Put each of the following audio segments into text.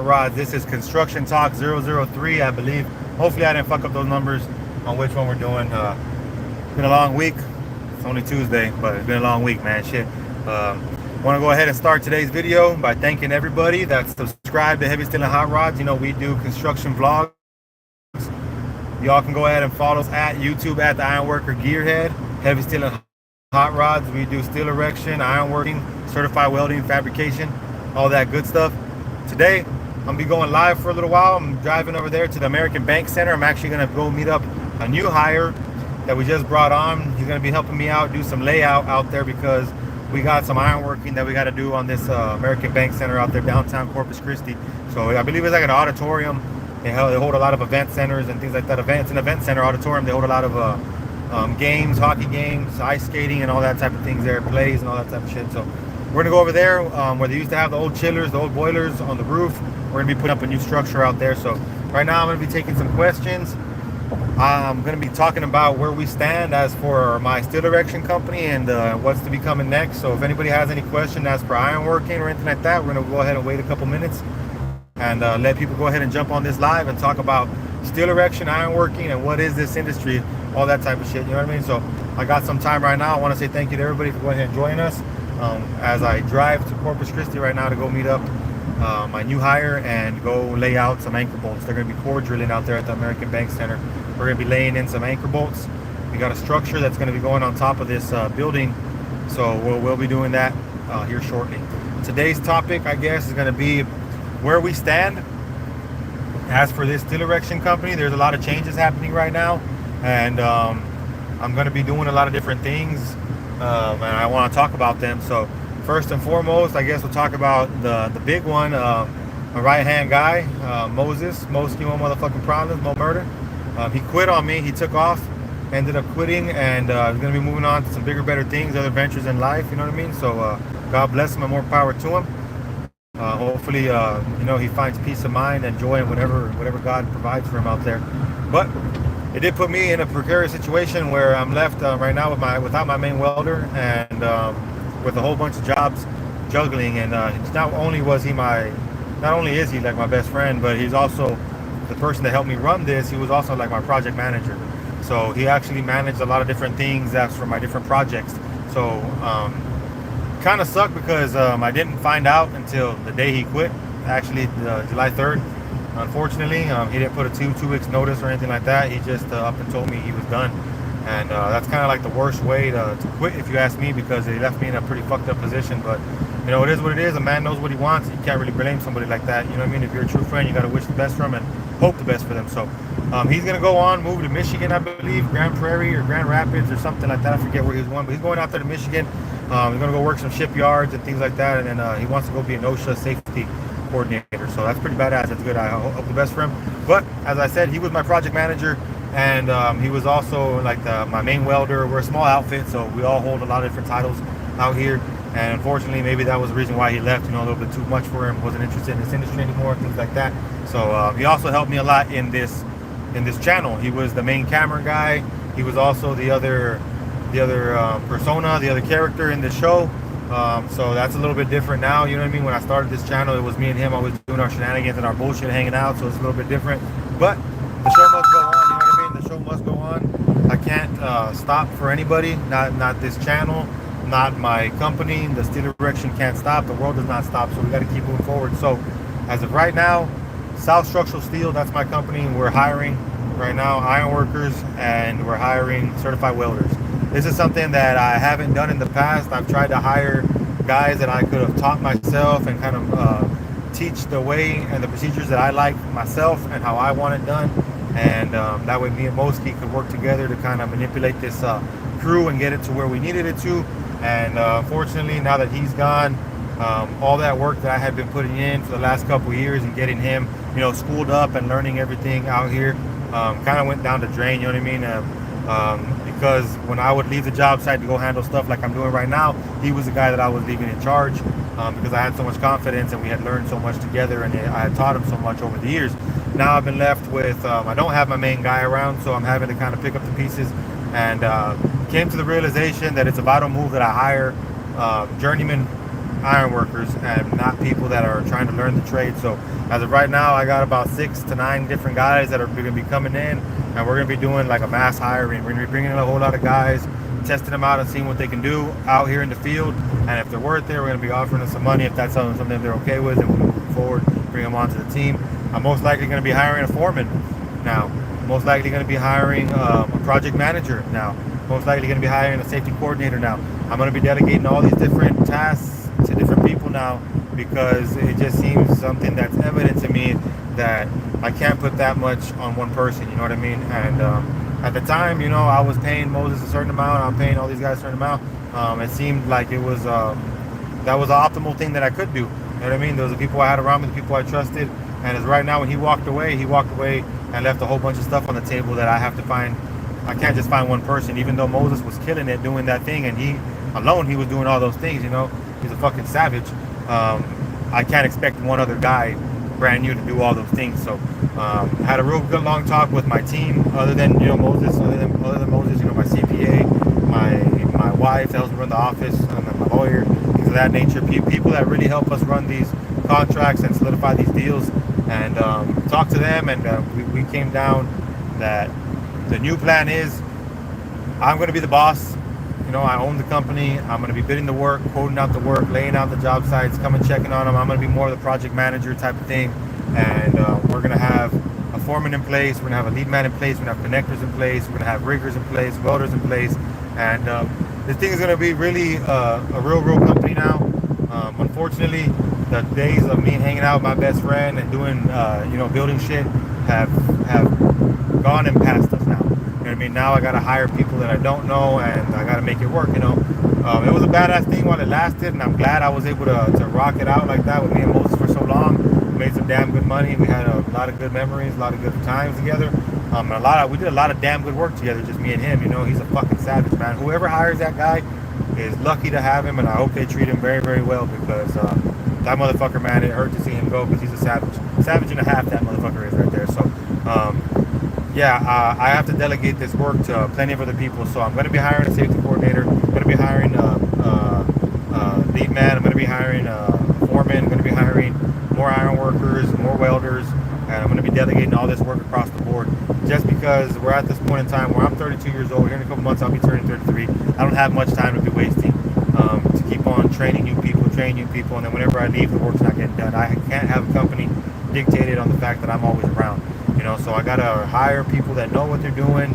rods. This is Construction Talk 003, I believe. Hopefully I didn't fuck up those numbers on which one we're doing. Been a long week. It's only Tuesday, but it's been a long week, man. Shit. Want to go ahead and start today's video by thanking everybody that's subscribed to Heavy Steel and Hot Rods. You know, we do construction vlogs. Y'all can go ahead and follow us at YouTube at the Ironworker Gearhead, Heavy Steel and Hot Rods. We do steel erection, ironworking, certified welding, fabrication, all that good stuff. Today, I'm gonna be going live for a little while. I'm driving over there to the American Bank Center. I'm actually gonna go meet up a new hire that we just brought on. He's gonna be helping me out, do some layout out there because we got some ironworking that we got to do on this American Bank Center out there downtown Corpus Christi. So I believe it's like an auditorium. They hold a lot of event centers and things like that. It's an event center auditorium. They hold a lot of games, hockey games, ice skating, and all that type of things there, plays and all that type of shit. So we're gonna go over there where they used to have the old chillers, the old boilers on the roof. We're gonna be putting up a new structure out there. So right now I'm gonna be taking some questions. I'm going to be talking about where we stand as for my steel erection company and what's to be coming next. So if anybody has any question as for ironworking or anything like that, we're going to go ahead and wait a couple minutes and let people go ahead and jump on this live and talk about steel erection, ironworking, and what is this industry, all that type of shit. You know what I mean? So I got some time right now. I want to say thank you to everybody for going ahead and joining us as I drive to Corpus Christi right now to go meet up my new hire and go lay out some anchor bolts. They're going to be core drilling out there at the American Bank Center. We're going to be laying in some anchor bolts. We got a structure that's going to be going on top of this building, so we'll be doing that here shortly. Today's topic, I guess, is going to be where we stand as for this steel erection company. There's a lot of changes happening right now, and I'm going to be doing a lot of different things, and I want to talk about them. So first and foremost, I guess we'll talk about the big one, my right-hand guy, Moses, Mo Ski Mo motherfucking problems, Mo Murder. He quit on me. He took off, ended up quitting, and he's going to be moving on to some bigger, better things, other ventures in life, you know what I mean? So God bless him and more power to him. Hopefully, you know, he finds peace of mind and joy in whatever God provides for him out there. But it did put me in a precarious situation where I'm left right now without my main welder and with a whole bunch of jobs juggling. And not only is he like my best friend, but he's also the person that helped me run this. He was also like my project manager, so he actually managed a lot of different things as for my different projects. So kind of sucked because I didn't find out until the day he quit, actually July 3rd. Unfortunately, he didn't put a two weeks notice or anything like that. He just up and told me he was done, and that's kind of like the worst way to quit, if you ask me, because he left me in a pretty fucked up position. But you know, it is what it is. A man knows what he wants. You can't really blame somebody like that. You know what I mean? If you're a true friend, you got to wish the best for him and hope the best for them. So he's going to go on, move to Michigan, I believe, Grand Prairie or Grand Rapids or something like that. I forget where he's going, but he's going out there to Michigan. He's going to go work some shipyards and things like that. And then he wants to go be an OSHA safety coordinator. So that's pretty badass. That's good. I hope the best for him. But as I said, he was my project manager, and he was also like my main welder. We're a small outfit, so we all hold a lot of different titles out here. And unfortunately, maybe that was the reason why he left, you know, a little bit too much for him, wasn't interested in this industry anymore, things like that. So he also helped me a lot in this channel. He was the main camera guy. He was also the other persona, the other character in the show. So that's a little bit different now, you know what I mean? When I started this channel, it was me and him always doing our shenanigans and our bullshit, hanging out, so it's a little bit different. But the show must go on, you know what I mean? The show must go on. I can't stop for anybody, not this channel, not my company. The steel erection can't stop. The world does not stop, so we got to keep moving forward. So as of right now, South Structural Steel, that's my company. We're hiring right now ironworkers, and we're hiring certified welders. This is something that I haven't done in the past. I've tried to hire guys that I could have taught myself and kind of teach the way and the procedures that I like myself and how I want it done. And that way me and Moski could work together to kind of manipulate this crew and get it to where we needed it to. And unfortunately, now that he's gone, all that work that I had been putting in for the last couple of years and getting him, you know, schooled up and learning everything out here, kind of went down the drain, you know what I mean? Because when I would leave the job site to go handle stuff like I'm doing right now, he was the guy that I was leaving in charge, because I had so much confidence and we had learned so much together, and I had taught him so much over the years. Now I've been left with, I don't have my main guy around, so I'm having to kind of pick up the pieces, and came to the realization that it's a vital move that I hire journeyman ironworkers and not people that are trying to learn the trade. So as of right now, I got about 6 to 9 different guys that are going to be coming in, and we're going to be doing like a mass hiring. We're going to be bringing in a whole lot of guys, testing them out and seeing what they can do out here in the field. And if they're worth it, we're going to be offering them some money. If that's something they're okay with, then we'll move forward, bring them onto the team. I'm most likely going to be hiring a foreman now. Most likely going to be hiring a project manager now. Most likely going to be hiring a safety coordinator now. I'm going to be delegating all these different tasks to different people now, because it just seems something that's evident to me that I can't put that much on one person, you know what I mean? And at the time, you know, I was paying Moses a certain amount, I'm paying all these guys a certain amount. It seemed like it was that was the optimal thing that I could do. You know what I mean? Those are the people I had around me, the people I trusted. And as right now, when he walked away and left a whole bunch of stuff on the table that I have to find. I can't just find one person, even though Moses was killing it doing that thing, and he was doing all those things, you know. He's a fucking savage. I can't expect one other guy brand new to do all those things. So I had a real good long talk with my team, other than Moses, you know, my CPA, my wife that helps me run the office, and then my lawyer, things of that nature. People that really help us run these contracts and solidify these deals, and talk to them, and we came down that the new plan is I'm going to be the boss. You know, I own the company. I'm going to be bidding the work, quoting out the work, laying out the job sites, coming checking on them. I'm going to be more of the project manager type of thing. And we're going to have a foreman in place. We're going to have a lead man in place. We're going to have connectors in place. We're going to have riggers in place, welders in place. And this thing is going to be really a real company now. Unfortunately, the days of me hanging out with my best friend and doing, building shit have gone and past us now. You know what I mean? Now I gotta hire people that I don't know, and I gotta make it work, you know. It was a badass thing while it lasted, and I'm glad I was able to rock it out like that with me and Moses for so long. We made some damn good money. We had a lot of good memories, a lot of good times together. We did a lot of damn good work together, just me and him, you know. He's a fucking savage, man. Whoever hires that guy is lucky to have him, and I hope they treat him very, very well, because that motherfucker, man, it hurt to see him go, because he's a savage and a half, that motherfucker is right there. So I have to delegate this work to plenty of other people. So I'm going to be hiring a safety coordinator. I'm going to be hiring a lead man. I'm going to be hiring a foreman. I'm going to be hiring more iron workers, more welders, and I'm going to be delegating all this work across the board. Just because we're at this point in time where I'm 32 years old. Here in a couple months I'll be turning 33. I don't have much time to be wasting to keep on training new people, and then whenever I leave, the work's not getting done. I can't have a company dictated on the fact that I'm always around. You know, so I gotta hire people that know what they're doing,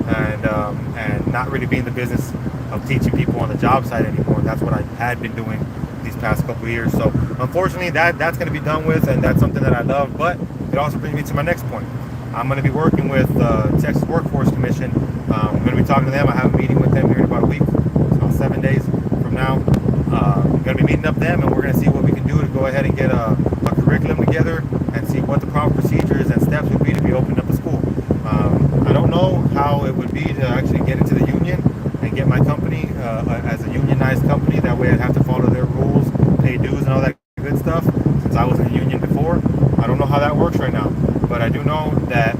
and not really be in the business of teaching people on the job site anymore. That's what I had been doing these past couple of years. So unfortunately, that's gonna be done with, and that's something that I love. But it also brings me to my next point. I'm gonna be working with the Texas Workforce Commission. I'm gonna be talking to them. I have a meeting with them here in about a week. It's about 7 days from now. I'm gonna be meeting up them, and we're gonna see what we can do to go ahead and get a curriculum together and see what the proper procedures and steps would be to be opening up a school. I don't know how it would be to actually get into the union and get my company as a unionized company. That way I'd have to follow their rules, pay dues and all that good stuff, since I was in a union before. I don't know how that works right now, but I do know that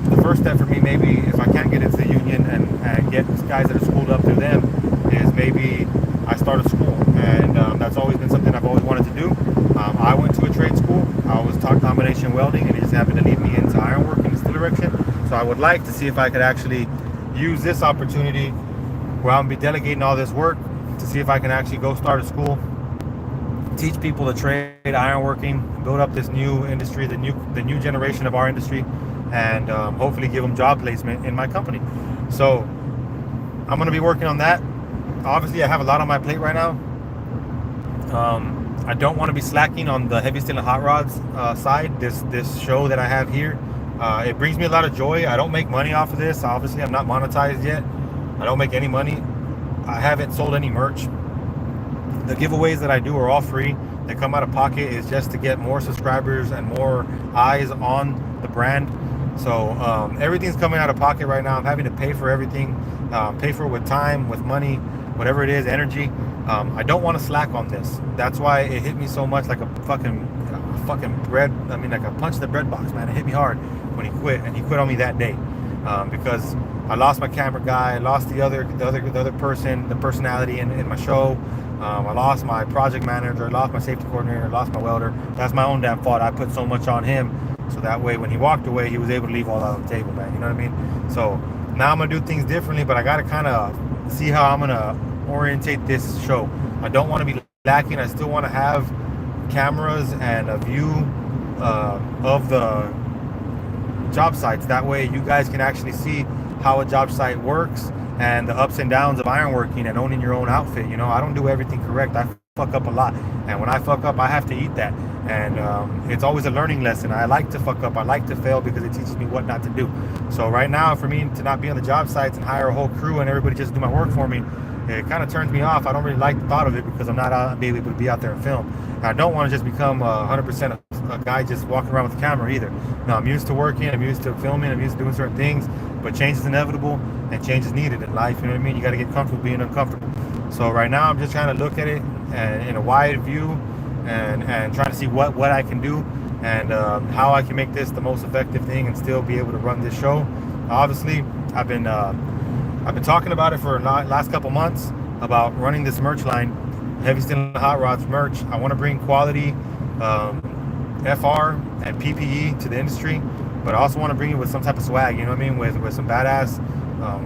the first step for me, maybe if I can't get into the union and get guys that are schooled up through them, is maybe I start a school. And that's always been something I've always wanted to do. I went to a trade school. I was taught combination welding, and it just happened to lead me into ironwork in this direction. So I would like to see if I could actually use this opportunity where I'm going to be delegating all this work to see if I can actually go start a school, teach people the trade, ironworking, build up this new industry, the new generation of our industry, and hopefully give them job placement in my company. So I'm going to be working on that. Obviously, I have a lot on my plate right now. I don't want to be slacking on the heavy steel and hot rods side. This show that I have here, it brings me a lot of joy. I don't make money off of this. Obviously, I'm not monetized yet. I don't make any money. I haven't sold any merch. The giveaways that I do are all free. They come out of pocket. It's just to get more subscribers and more eyes on the brand. So everything's coming out of pocket right now. I'm having to pay for everything. Pay for it with time, with money, whatever it is, energy. I don't want to slack on this. That's why it hit me so much, like a fucking bread. I mean, like a punch in the bread box, man. It hit me hard when he quit, and he quit on me that day because I lost my camera guy, I lost the other person, the personality in my show. I lost my project manager, I lost my safety coordinator, I lost my welder. That's my own damn fault. I put so much on him, so that way when he walked away, he was able to leave all that on the table, man. You know what I mean? So now I'm gonna do things differently, but I gotta kind of see how I'm gonna orientate this show. I don't want to be lacking. I still want to have cameras and a view of the job sites. That way you guys can actually see how a job site works and the ups and downs of ironworking and owning your own outfit. You know, I don't do everything correct. I fuck up a lot, and when I fuck up, I have to eat that. And it's always a learning lesson. I like to fuck up. I like to fail because it teaches me what not to do. So right now, for me to not be on the job sites and hire a whole crew and everybody just do my work for me, it kind of turns me off. I don't really like the thought of it because I'm not able to be out there and film. And I don't want to just become 100% a guy just walking around with the camera either. No, I'm used to working. I'm used to filming. I'm used to doing certain things. But change is inevitable and change is needed in life. You know what I mean? You got to get comfortable being uncomfortable. So right now, I'm just trying to look at it in a wide view and trying to see what I can do and how I can make this the most effective thing and still be able to run this show. Obviously, I've been talking about it for the last couple months about running this merch line, Heavy Steel and Hot Rods merch. I want to bring quality FR and PPE to the industry, but I also want to bring it with some type of swag, you know what I mean, with some badass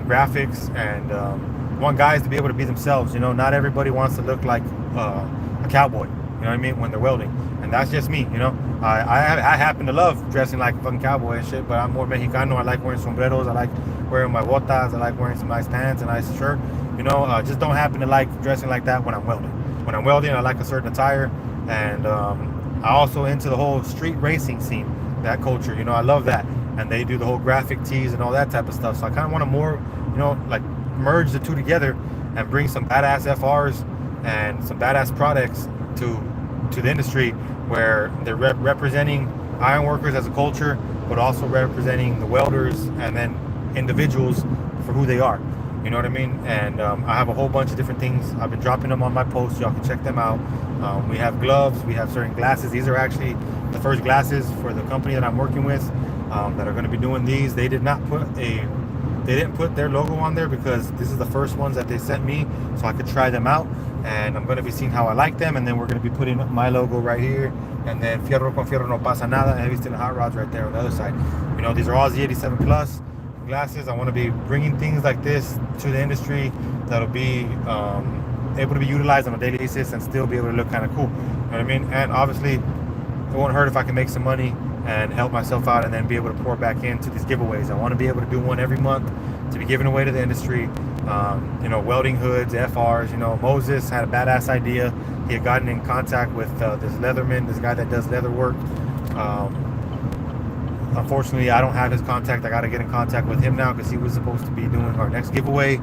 graphics, and want guys to be able to be themselves. You know, not everybody wants to look like a cowboy, you know what I mean, when they're welding, and that's just me, you know. I happen to love dressing like a fucking cowboy and shit, but I'm more Mexicano. I like wearing sombreros, I like wearing my botas, I like wearing some nice pants, a nice shirt, you know. Just don't happen to like dressing like that when I'm welding. When I'm welding, I like a certain attire, and I also into the whole street racing scene, that culture, you know, I love that. And they do the whole graphic tees and all that type of stuff. So I kind of want to more, you know, like merge the two together and bring some badass FRs and some badass products to the industry, where they're representing ironworkers as a culture, but also representing the welders and then individuals for who they are. You know what I mean? And I have a whole bunch of different things. I've been dropping them on my posts. Y'all can check them out. We have gloves. We have certain glasses. These are actually the first glasses for the company that I'm working with that are going to be doing these. They didn't put their logo on there because this is the first ones that they sent me, so I could try them out. And I'm going to be seeing how I like them, and then we're going to be putting my logo right here, and then Fierro con Fierro no pasa nada, and Heavy Steel and Hot Rods right there on the other side. You know, these are all Z87 Plus glasses. I want to be bringing things like this to the industry that'll be able to be utilized on a daily basis and still be able to look kind of cool. You know what I mean? And obviously, it won't hurt if I can make some money and help myself out and then be able to pour back into these giveaways. I want to be able to do one every month to be given away to the industry. You know, welding hoods, FRs. You know, Moses had a badass idea. He had gotten in contact with this Leatherman, this guy that does leather work. Unfortunately, I don't have his contact. I got to get in contact with him now because he was supposed to be doing our next giveaway.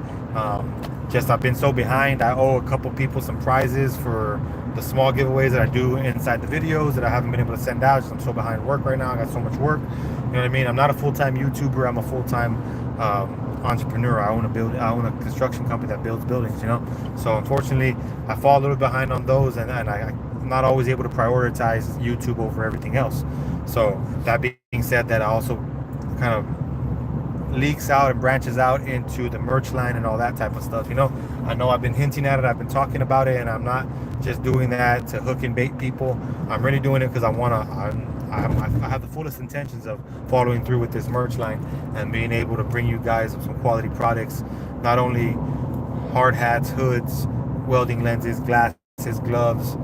Just I've been so behind. I owe a couple people some prizes for the small giveaways that I do inside the videos that I haven't been able to send out. I'm so behind work right now. I got so much work. You know what I mean? I'm not a full-time YouTuber. I'm a full-time entrepreneur. I own a construction company that builds buildings, you know. So unfortunately, I fall a little behind on those, and I'm not always able to prioritize YouTube over everything else. So that being said, that also kind of leaks out and branches out into the merch line and all that type of stuff. You know, I know I've been hinting at it, I've been talking about it, and I'm not just doing that to hook and bait people. I'm really doing it because I have the fullest intentions of following through with this merch line and being able to bring you guys some quality products, not only hard hats, hoods, welding lenses, glasses, gloves,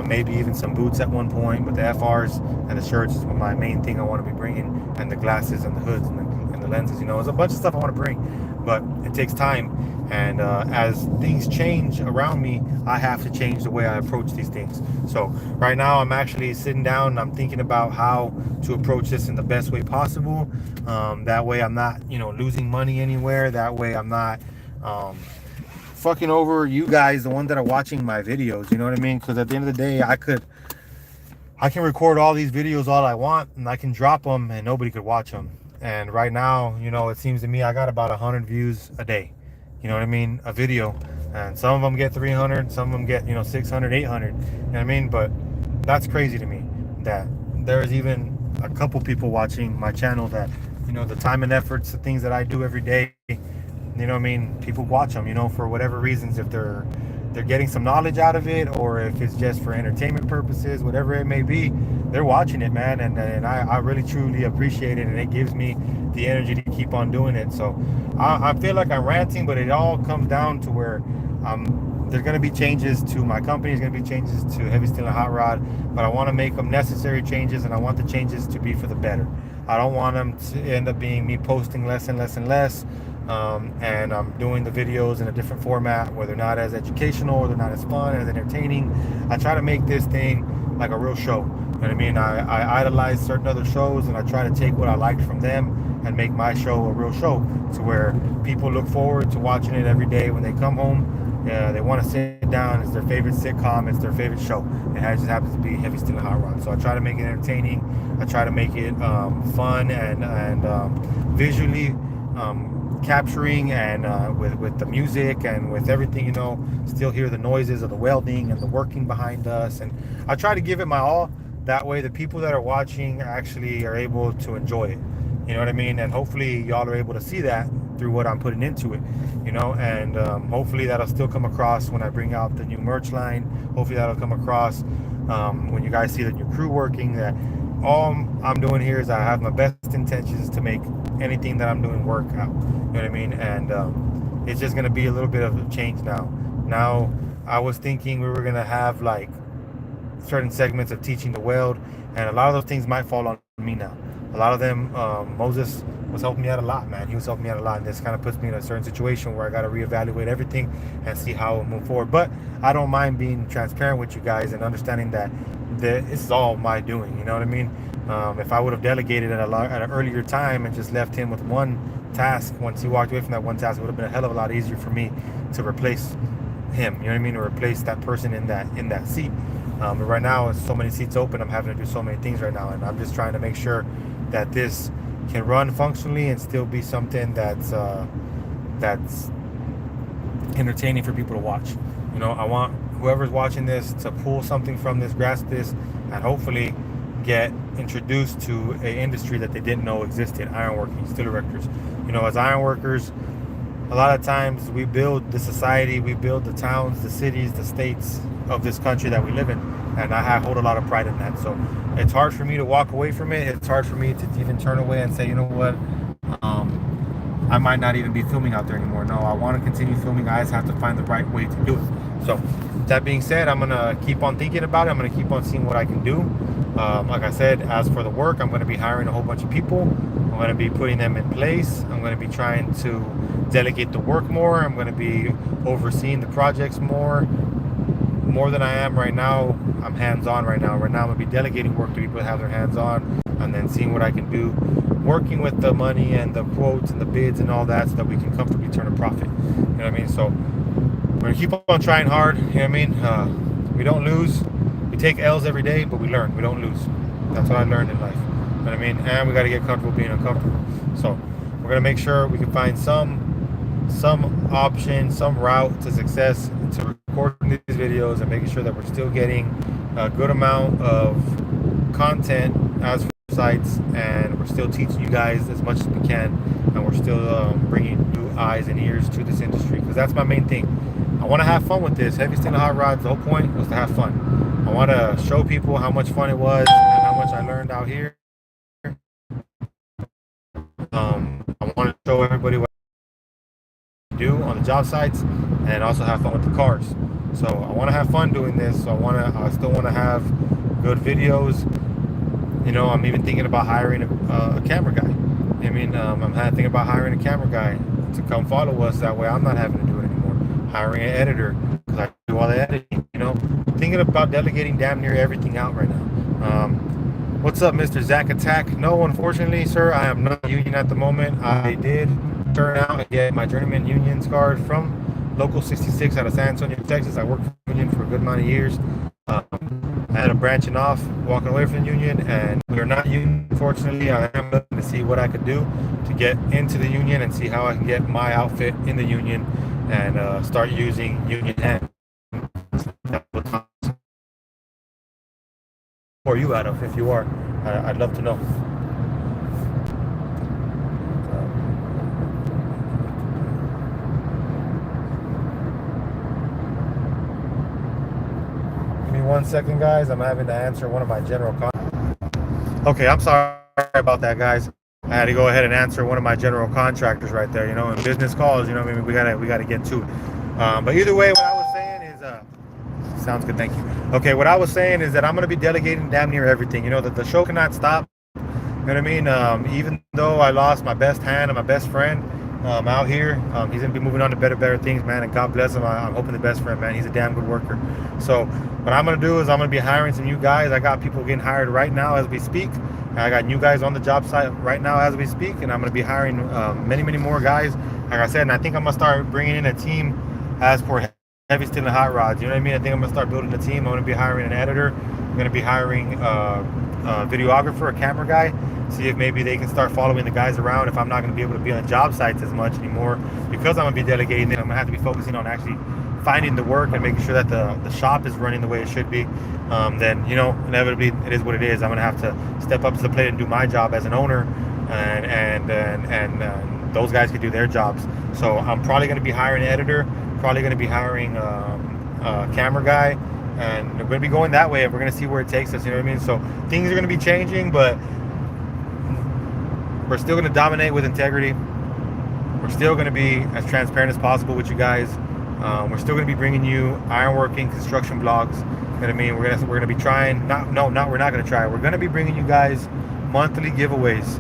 maybe even some boots at one point, but the FRs and the shirts is my main thing I want to be bringing, and the glasses and the hoods and the lenses. You know, there's a bunch of stuff I want to bring, but it takes time, and as things change around me, I have to change the way I approach these things. So right now I'm actually sitting down and I'm thinking about how to approach this in the best way possible. That way I'm not, you know, losing money anywhere. That way I'm not fucking over you guys, the ones that are watching my videos. You know what I mean? Because at the end of the day, I can record all these videos all I want, and I can drop them and nobody could watch them. And right now, you know, it seems to me I got about 100 views a day. You know what I mean? A video. And some of them get 300, some of them get, you know, 600, 800. You know what I mean? But that's crazy to me that there's even a couple people watching my channel that, you know, the time and efforts, the things that I do every day, you know what I mean? People watch them, you know, for whatever reasons. If they're they're getting some knowledge out of it, or if it's just for entertainment purposes, whatever it may be, they're watching it, man. And I really truly appreciate it, and it gives me the energy to keep on doing it. So I feel like I'm ranting, but it all comes down to where there's going to be changes to my company. There's going to be changes to Heavy Steel and Hot Rod, but I want to make them necessary changes, and I want the changes to be for the better. I don't want them to end up being me posting less and less and less, and I'm doing the videos in a different format where they're not as educational, or they're not as fun, as entertaining. I try to make this thing like a real show. You know what I mean? I idolize certain other shows, and I try to take what I liked from them and make my show a real show, to where people look forward to watching it every day when they come home. They want to sit down. It's their favorite sitcom. It's their favorite show. It just happens to be Heavy Steel and Hot Rod. So I try to make it entertaining. I try to make it fun and visually capturing, and with the music and with everything, you know, still hear the noises of the welding and the working behind us. And I try to give it my all. That way the people that are watching actually are able to enjoy it. You know what I mean? And hopefully y'all are able to see that through what I'm putting into it, you know, and hopefully that'll still come across when I bring out the new merch line. Hopefully that'll come across when you guys see the new crew working, that all I'm doing here is I have my best intentions to make anything that I'm doing work out. You know what I mean? And it's just going to be a little bit of a change now. Now, I was thinking we were going to have like certain segments of teaching the weld, and a lot of those things might fall on me now. A lot of them, Moses was helping me out a lot, man. He was helping me out a lot, and this kind of puts me in a certain situation where I got to reevaluate everything and see how we'll move forward. But I don't mind being transparent with you guys and understanding that this is all my doing. You know what I mean? If I would have delegated at an earlier time and just left him with one task, once he walked away from that one task, it would have been a hell of a lot easier for me to replace him. You know what I mean? To replace that person in that seat. But right now, with so many seats open, I'm having to do so many things right now, and I'm just trying to make sure that this can run functionally and still be something that's entertaining for people to watch. You know, I want whoever's watching this to pull something from this, grasp this, and hopefully get introduced to an industry that they didn't know existed. Ironworking, steel erectors. You know, as ironworkers, a lot of times we build the society, we build the towns, the cities, the states of this country that we live in, and I hold a lot of pride in that. So it's hard for me to walk away from it. It's hard for me to even turn away and say, you know what, I might not even be filming out there anymore. No, I want to continue filming. I just have to find the right way to do it. So that being said, I'm gonna keep on thinking about it. I'm gonna keep on seeing what I can do. Like I said, as for the work, I'm gonna be hiring a whole bunch of people. I'm gonna be putting them in place. I'm gonna be trying to delegate the work more. I'm gonna be overseeing the projects more than I am right now. I'm hands-on right now. Right now I'm gonna be delegating work to people that have their hands on, and then seeing what I can do, working with the money and the quotes and the bids and all that, so that we can comfortably turn a profit. You know what I mean? So we're gonna keep on trying hard. You know what I mean? We don't lose. We take L's every day, but we learn. We don't lose. That's what I learned in life. You know what I mean? And we got to get comfortable being uncomfortable. So we're gonna make sure we can find some option, some route to success, to recording these videos and making sure that we're still getting a good amount of content as for sites, and we're still teaching you guys as much as we can, and we're still bringing new eyes and ears to this industry, because that's my main thing. I want to have fun with this. Heavy Steel and Hot Rods, the whole point was to have fun. I want to show people how much fun it was and how much I learned out here. I want to show everybody what do on the job sites, and also have fun with the cars. So I want to have fun doing this. So I still want to have good videos. You know, I'm even thinking about hiring a camera guy. I mean, I'm thinking about hiring a camera guy to come follow us. That way I'm not having to do it anymore. Hiring an editor, because I do all the editing. You know, thinking about delegating damn near everything out right now. What's up, Mr. Zach Attack? No, unfortunately, sir, I am not union at the moment. I did turn out and get my journeyman union card from Local 66 out of San Antonio, Texas. I worked for the union for a good amount of years. I had a branching off, walking away from the union, and we are not union, unfortunately. I am looking to see what I could do to get into the union and see how I can get my outfit in the union and start using union hands. Where are you out of? If you are, I'd love to know. 1 second, guys. I'm having to answer one of my general Okay, I'm sorry about that, guys. I had to go ahead and answer one of my general contractors right there. You know, in business calls, you know, I mean, we gotta get to it. But either way, what I was saying is, sounds good, thank you. Okay, what I was saying is that I'm gonna be delegating damn near everything. You know, that the show cannot stop. You know what I mean? Even though I lost my best hand and my best friend out here, he's gonna be moving on to better things, man. And God bless him. I'm hoping the best friend, man. He's a damn good worker. So what I'm gonna do is I'm gonna be hiring some new guys. I got people getting hired right now as we speak. I got new guys on the job site right now as we speak, and I'm gonna be hiring many more guys. Like I said, and I think I'm gonna start bringing in a team as for heavy steel and hot rods. You know what I mean? I think I'm gonna start building a team. I'm gonna be hiring an editor. I'm gonna be hiring a videographer, a camera guy. See if maybe they can start following the guys around if I'm not going to be able to be on job sites as much anymore, because I'm going to be delegating it. I'm going to have to be focusing on actually finding the work and making sure that the shop is running the way it should be. Then, you know, inevitably it is what it is. I'm going to have to step up to the plate and do my job as an owner, and those guys can do their jobs. So I'm probably going to be hiring an editor, probably going to be hiring a camera guy, and we're going to be going that way, and we're going to see where it takes us. You know what I mean? So things are going to be changing, but we're still going to dominate with integrity. We're still going to be as transparent as possible with you guys. We're still going to be bringing you ironworking construction vlogs. You know what I mean? We're going to be trying. We're not going to try. We're going to be bringing you guys monthly giveaways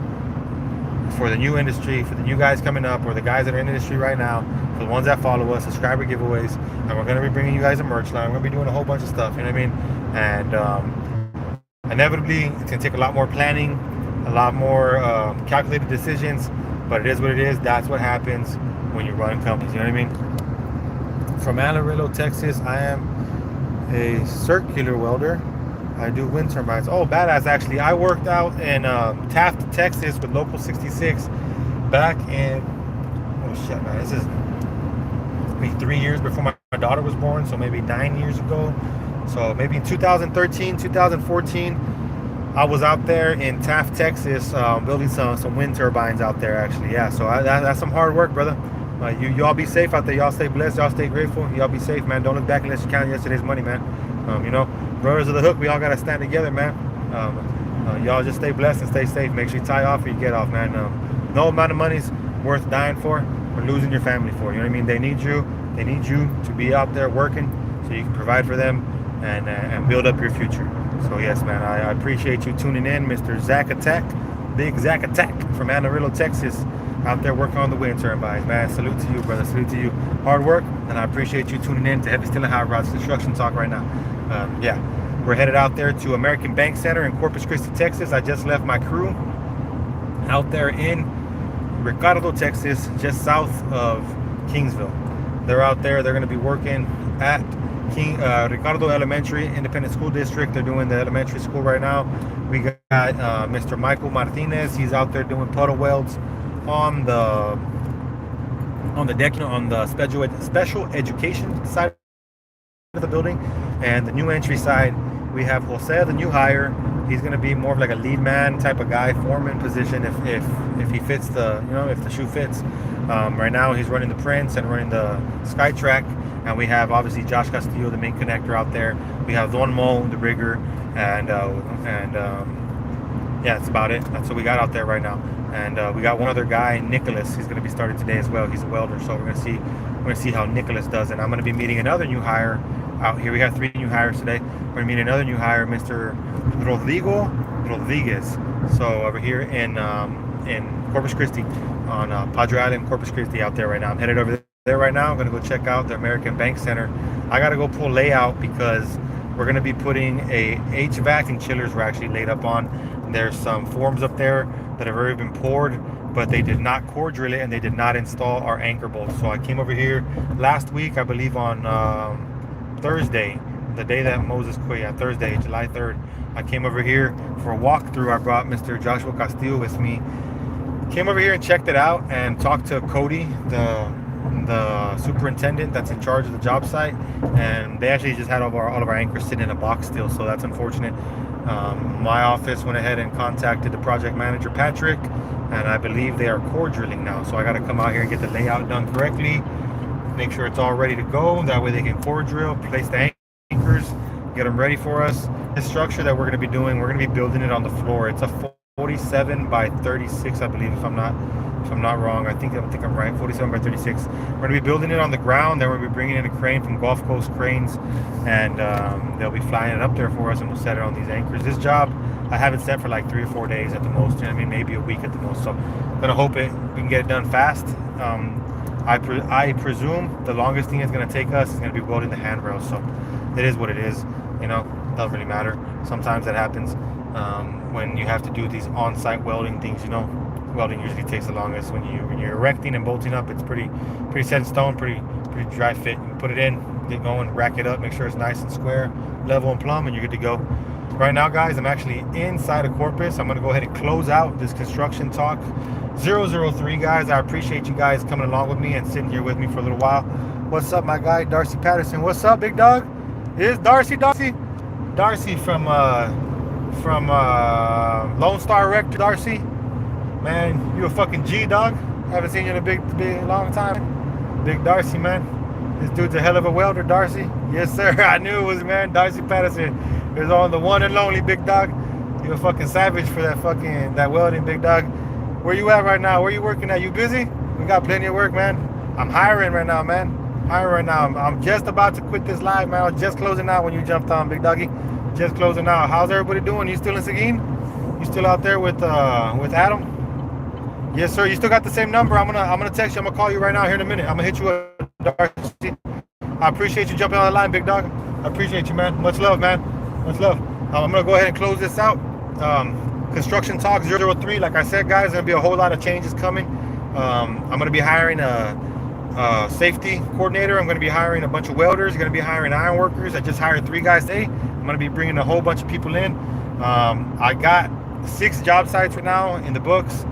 for the new industry, for the new guys coming up, or the guys that are in the industry right now, for the ones that follow us, subscriber giveaways, and we're going to be bringing you guys a merch line. We're going to be doing a whole bunch of stuff. You know what I mean? And inevitably, it's going to take a lot more planning, a lot more calculated decisions, but it is what it is. That's what happens when you run companies. You know what I mean? From Amarillo, Texas, I am a circular welder. I do wind turbines. Oh, badass! Actually, I worked out in Taft, Texas, with Local 66 back in shit, man. This is maybe 3 years before my daughter was born, so maybe 9 years ago. So maybe in 2013, 2014. I was out there in Taft, Texas, building some wind turbines out there, actually. Yeah, so that's some hard work, brother. Y'all be safe out there. Y'all stay blessed. Y'all stay grateful. Y'all be safe, man. Don't look back unless you count yesterday's money, man. You know, brothers of the hook, we all got to stand together, man. Y'all just stay blessed and stay safe. Make sure you tie off or you get off, man. No amount of money's worth dying for or losing your family for. You know what I mean? They need you. They need you to be out there working so you can provide for them and build up your future. So yes, man, I appreciate you tuning in, Mr. Zach Attack, Big Zach Attack from Amarillo, Texas, out there working on the wind turbines, man. Salute to you, brother. Salute to you. Hard work, and I appreciate you tuning in to Heavy Steel and Hot Rods Construction Talk right now. Yeah, we're headed out there to American Bank Center in Corpus Christi, Texas. I just left my crew out there in Ricardo, Texas, just south of Kingsville. They're out there. They're going to be working at Ricardo Elementary Independent School District. They're doing the elementary school right now. We got Mr. Michael Martinez. He's out there doing puddle welds on the deck, you know, on the special education side of the building. And the new entry side, we have Jose, the new hire. He's going to be more of like a lead man type of guy, foreman position if he fits if the shoe fits. Right now he's running the Prince and running the Skytrack. And we have obviously Josh Castillo, the main connector out there. We have Don Mo, the rigger, and yeah, that's about it. That's what we got out there right now. And we got one other guy, Nicholas. He's going to be starting today as well. He's a welder, so we're going to see how Nicholas does. And I'm going to be meeting another new hire out here. We have 3 new hires today. We're going to meet another new hire, Mr. Rodriguez. So over here in Corpus Christi, on Padre Island, Corpus Christi, out there right now. I'm headed over there right now. I'm going to go check out the American Bank Center. I got to go pull layout because we're going to be putting a HVAC and chillers were actually laid up on. There's some forms up there that have already been poured, but they did not core drill it and they did not install our anchor bolts. So I came over here last week, I believe on Thursday, the day that Moses quit, Thursday, July 3rd. I came over here for a walkthrough. I brought Mr. Joshua Castillo with me. Came over here and checked it out and talked to Cody, the superintendent that's in charge of the job site, and they actually just had all of our anchors sitting in a box still, so that's unfortunate. My office went ahead and contacted the project manager, Patrick, and I believe they are core drilling now, so I got to come out here and get the layout done correctly, make sure it's all ready to go. That way they can core drill, place the anchors, get them ready for us. This structure that we're going to be doing, we're going to be building it on the floor. It's a 47 by 36, I believe, if I'm not wrong. I think I'm right. 47 by 36. We're going to be building it on the ground. Then we're going to be bringing in a crane from Gulf Coast Cranes, and they'll be flying it up there for us, and we'll set it on these anchors. This job I have it set for like 3 or 4 days at the most. You know what I mean, maybe a week at the most. So I'm gonna hope we can get it done fast. I presume the longest thing it's gonna take us is gonna be welding the handrails. So it is what it is. You know, doesn't really matter. Sometimes that happens when you have to do these on-site welding things. You know, welding usually takes the longest. When you're erecting and bolting up, it's pretty set in stone, pretty dry fit. You put it in, get going, rack it up, make sure it's nice and square, level and plumb, and you're good to go. Right now, guys, I'm actually inside of Corpus. I'm going to go ahead and close out this construction talk 003, guys. I appreciate you guys coming along with me and sitting here with me for a little while. What's up, my guy, Darcy Patterson? What's up, big dog? Is Darcy from Lone Star Rector. Darcy, man, you a fucking G, dog. Haven't seen you in a big long time. Big Darcy, man. This dude's a hell of a welder, Darcy. Yes, sir. I knew it was, man. Darcy Patterson. There's on the one and only, big dog. You're a fucking savage for that welding, big dog. Where you at right now? Where you working at? You busy? We got plenty of work, man. I'm hiring right now, man. I'm just about to quit this live, man. I was just closing out when you jumped on, big doggy. Just closing out. How's everybody doing? You still in Seguin? You still out there with Adam? Yes, sir. You still got the same number. I'm gonna text you. I'm gonna call you right now here in a minute. I'm gonna hit you up, Darcy. I appreciate you jumping on the line, big dog. I appreciate you, man. Much love, man. Much love. I'm gonna go ahead and close this out. Construction Talk 003. Like I said, guys, there's gonna be a whole lot of changes coming. I'm gonna be hiring a safety coordinator. I'm gonna be hiring a bunch of welders. I'm gonna be hiring iron workers. I just hired 3 guys today. I'm gonna be bringing a whole bunch of people in. I got 6 job sites right now in the books,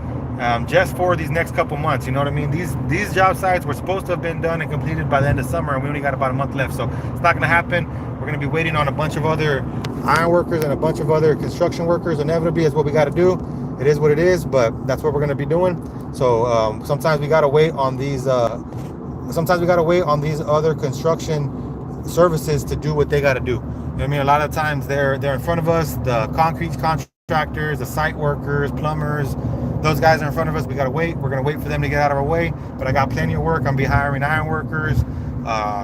just for these next couple months. You know what I mean? These job sites were supposed to have been done and completed by the end of summer, and we only got about a month left, so it's not gonna happen. We're gonna be waiting on a bunch of other iron workers and a bunch of other construction workers. Inevitably, is what we got to do. It is what it is, but that's what we're gonna be doing. So sometimes we gotta wait on these. Sometimes we gotta wait on these other construction services to do what they gotta do. You know what I mean? A lot of times they're in front of us. The concrete contractors, the site workers, plumbers, those guys are in front of us. We gotta wait. We're gonna wait for them to get out of our way. But I got plenty of work. I'm gonna be hiring iron workers,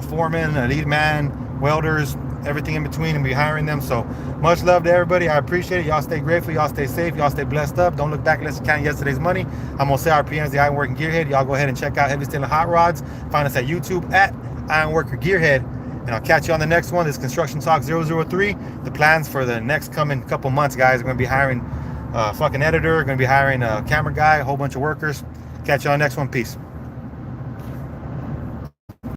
foremen, a lead man, welders, everything in between, and be hiring them. So much love to everybody. I appreciate it. Y'all stay grateful. Y'all stay safe. Y'all stay blessed up. Don't look back unless you count yesterday's money. I'm gonna say RPM's the Ironworker Gearhead. Y'all go ahead and check out Heavy Steel and Hot Rods. Find us at YouTube at Ironworker Gearhead. And I'll catch you on the next one. This Construction Talk 003. The plans for the next coming couple months, guys. We're gonna be hiring a fucking editor. We're gonna be hiring a camera guy, a whole bunch of workers. Catch you on the next one. Peace.